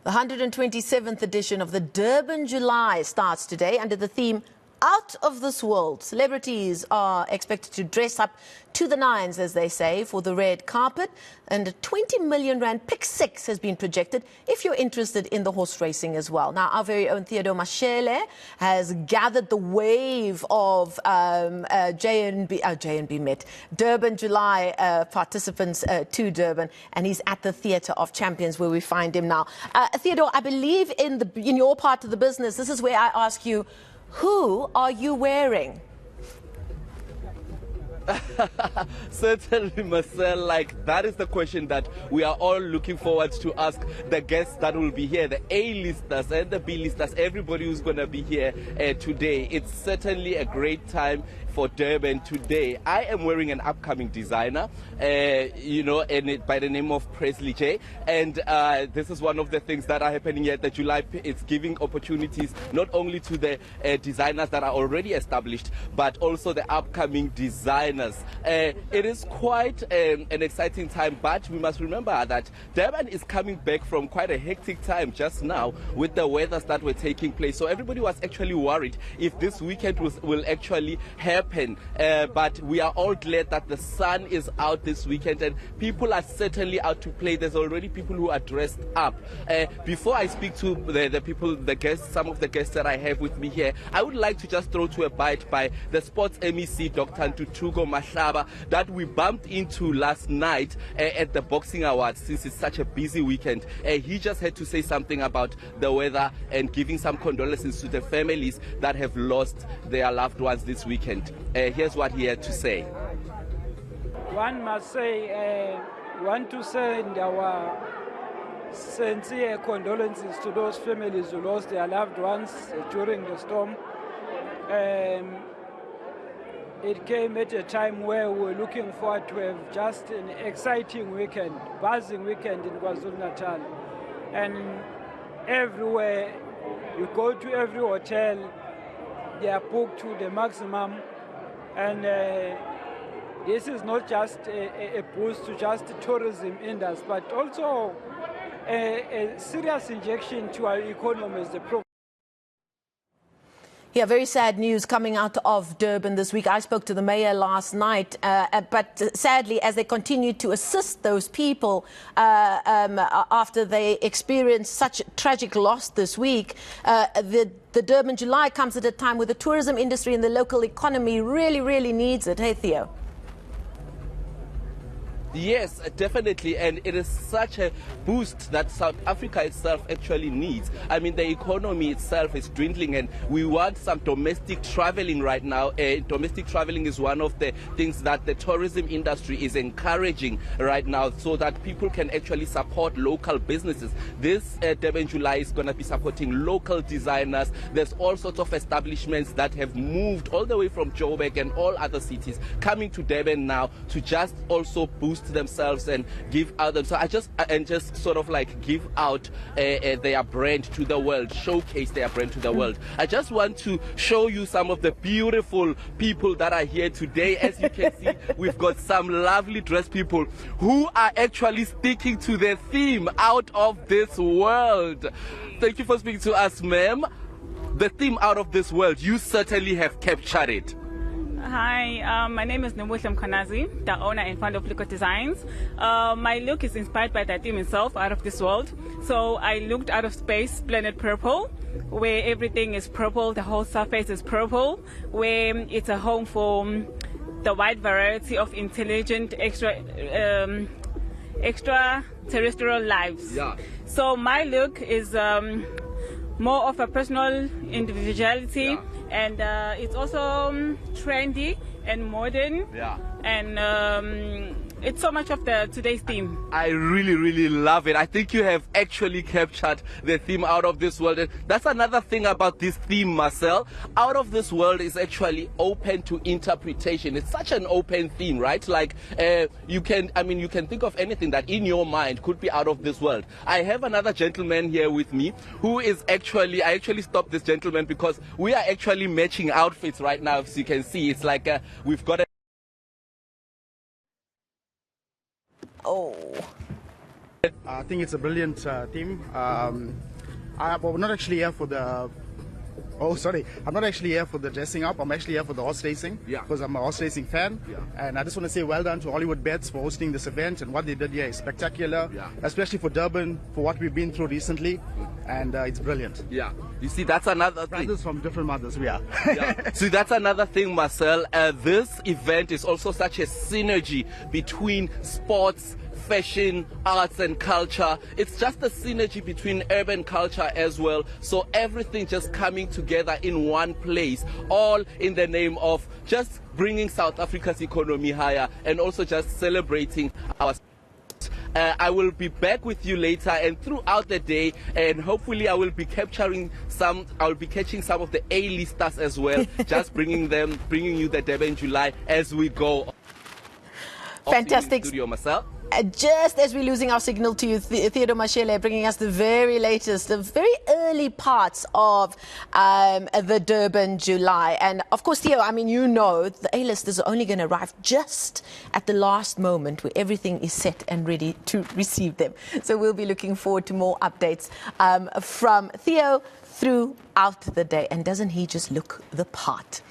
The 127th edition of the Durban July starts today under the theme Out of This World. Celebrities are expected to dress up to the nines, as they say, for the red carpet. And a 20 million rand pick six has been projected if you're interested in the horse racing as well. Now, our very own Theodor Mashele has gathered the wave of Durban July participants to Durban, and he's at the Theatre of Champions where we find him now. Theodor, I believe in your part of the business, this is where I ask you, who are you wearing? Certainly, Marcel, that is the question that we are all looking forward to ask the guests that will be here, the A-listers and the B-listers, everybody who's going to be here today. It's certainly a great time for Durban today. I am wearing an upcoming designer, by the name of Presley J. And this is one of the things that are happening here at the July. It's giving opportunities not only to the designers that are already established, but also the upcoming designers. It is quite an exciting time, but we must remember that Durban is coming back from quite a hectic time just now with the weathers that were taking place. So everybody was actually worried if this weekend will actually happen. But we are all glad that the sun is out this weekend and people are certainly out to play. There's already people who are dressed up. Before I speak to the guests, some of the guests that I have with me here, I would like to just throw to a bite by the sports MEC, Dr. Theodor Mashele, that we bumped into last night at the Boxing Awards since it's such a busy weekend. He just had to say something about the weather and giving some condolences to the families that have lost their loved ones this weekend. Here's what he had to say. One must say, want to send our sincere condolences to those families who lost their loved ones during the storm. It came at a time where we were looking forward to have just an exciting weekend, buzzing weekend in KwaZulu-Natal. And everywhere, you go to every hotel, they are booked to the maximum. And this is not just a boost to just the tourism industry, but also a serious injection to our economy as the program. Yeah, very sad news coming out of Durban this week. I spoke to the mayor last night, but sadly, as they continue to assist those people after they experienced such tragic loss this week, the Durban July comes at a time where the tourism industry and the local economy really needs it. Hey, Theo. Yes, definitely, and it is such a boost that South Africa itself actually needs. I mean, the economy itself is dwindling and we want some domestic traveling right now. Domestic traveling is one of the things that the tourism industry is encouraging right now so that people can actually support local businesses. This Durban July is going to be supporting local designers. There's all sorts of establishments that have moved all the way from Joburg and all other cities coming to Durban now to just also boost themselves and give out them. So just sort of give out their brand to the world, showcase their brand to the world. I just want to show you some of the beautiful people that are here today. As you can see, we've got some lovely dressed people who are actually sticking to the theme Out of This World. Thank you for speaking to us, ma'am. The theme Out of This World, you certainly have captured it. Hi, my name is Nomuhle Mkhwanazi, the owner and founder of Liquid Designs. My look is inspired by the theme itself, Out of This World. So I looked out of space, planet purple, where everything is purple, the whole surface is purple, where it's a home for the wide variety of intelligent extraterrestrial lives. Yeah. So my look is more of a personal individuality. Yeah. And it's also trendy and modern, yeah. And it's so much of today's theme. I really love it. I think you have actually captured the theme Out of This World. And that's another thing about this theme, Marcel. Out of This World is actually open to interpretation. It's such an open theme, right? You can think of anything that in your mind could be out of this world. I have another gentleman here with me who is I actually stopped this gentleman because we are actually matching outfits right now. As you can see, it's like we've got a... Oh. I think it's a brilliant theme. We're not actually here for the... Oh, sorry. I'm not actually here for the dressing up. I'm actually here for the horse racing. Yeah. Because I'm a horse racing fan. Yeah. And I just want to say well done to Hollywood Bets for hosting this event. And what they did here is spectacular. Yeah. Especially for Durban, for what we've been through recently. And it's brilliant. Yeah. You see, that's another thing. Brothers from different mothers, we are. Yeah. See, that's another thing, Marcel. This event is also such a synergy between sports, fashion, arts and culture. It's just a synergy between urban culture as well. So everything just coming together in one place, all in the name of just bringing South Africa's economy higher and also just celebrating our... I will be back with you later and throughout the day, and hopefully I will be catching some of the A-listers as well, just bringing you the Durban July as we go. Fantastic. Studio, Marcel. Just as we're losing our signal to you, Theodor Mashele bringing us the very latest, the very early parts of the Durban July. And of course, Theo, I mean, you know, the A-listers are only going to arrive just at the last moment where everything is set and ready to receive them. So we'll be looking forward to more updates from Theo throughout the day. And doesn't he just look the part?